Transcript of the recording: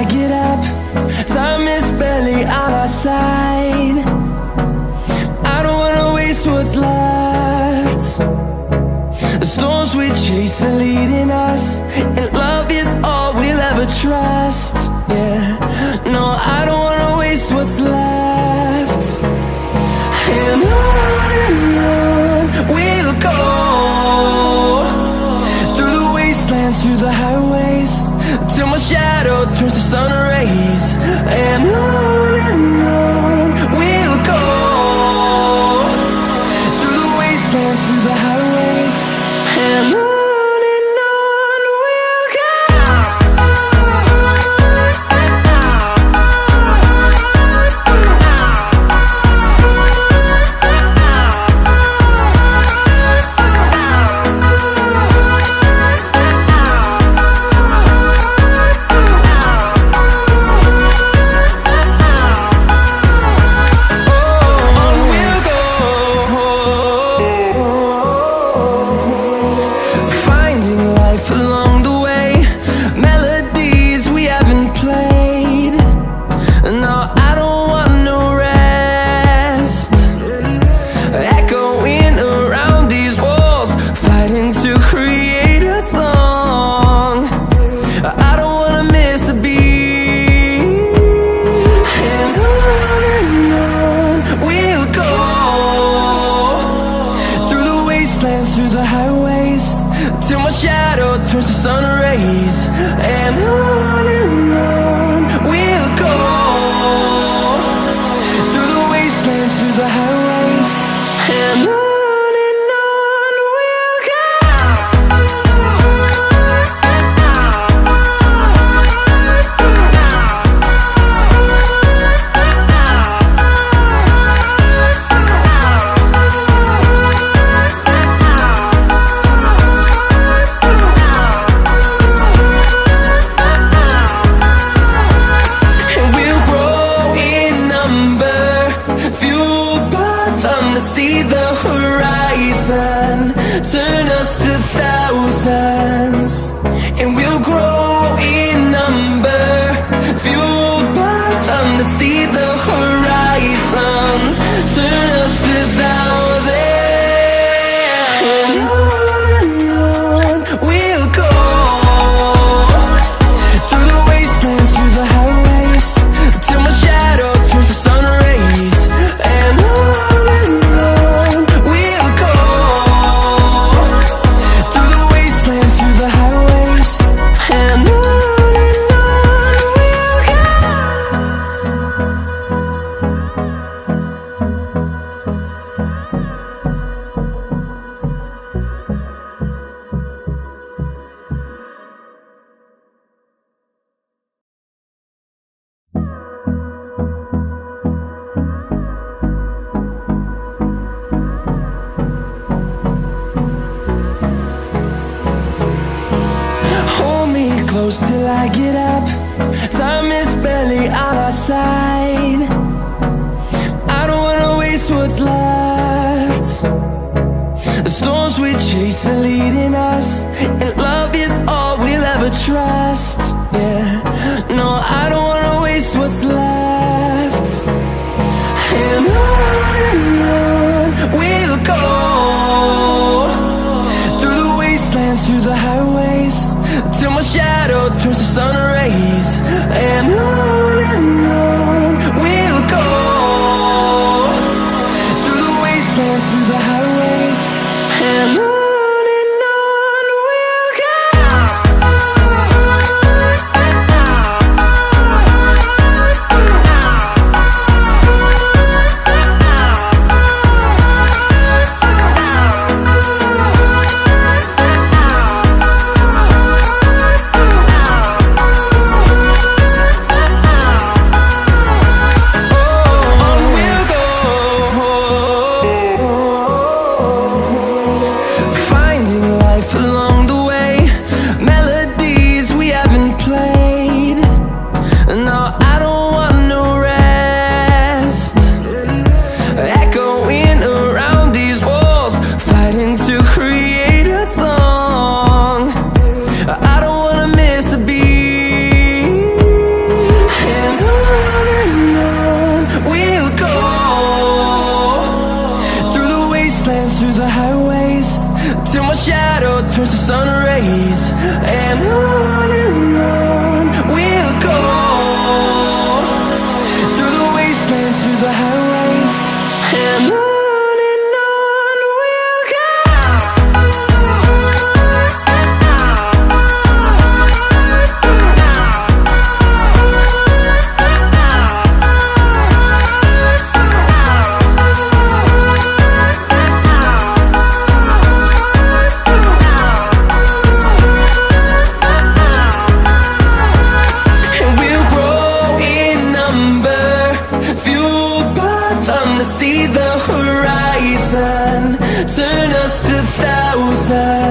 I get up. Time is barely on our side. I don't wanna waste what's left. The storms we chase are leading us, and love is all we'll ever trust. Yeah, no, I don't wanna waste what's left. And on we'll go, through the wastelands, through the highways, till my shadow turns to sun rays. And on we'll go, through the wastelands, through the highways, and on. Through the highways, till my shadow turns to sun rays. And on we'll go, through the wastelands, through the highways, and on. See the horizon, turn us to thousands, and we'll grow in number, fueled by them to see the horizon, turn us to thousands. And on we'll go, through the wastelands, through the highways, till my shadow turns to sun rays. And on close till I get up. Time is barely on our side. I don't wanna waste what's left. The storms we chase are leading us, and love is all we'll ever trust. Yeah, no, I don't wanna waste what's left. And on we'll go, through the wastelands, through the highways, till my shadow turns to sun rays. And on we'll go, through the wastelands, through the highways, and on we'll go. the highways, and on we'll see the horizon, turn us to thousands.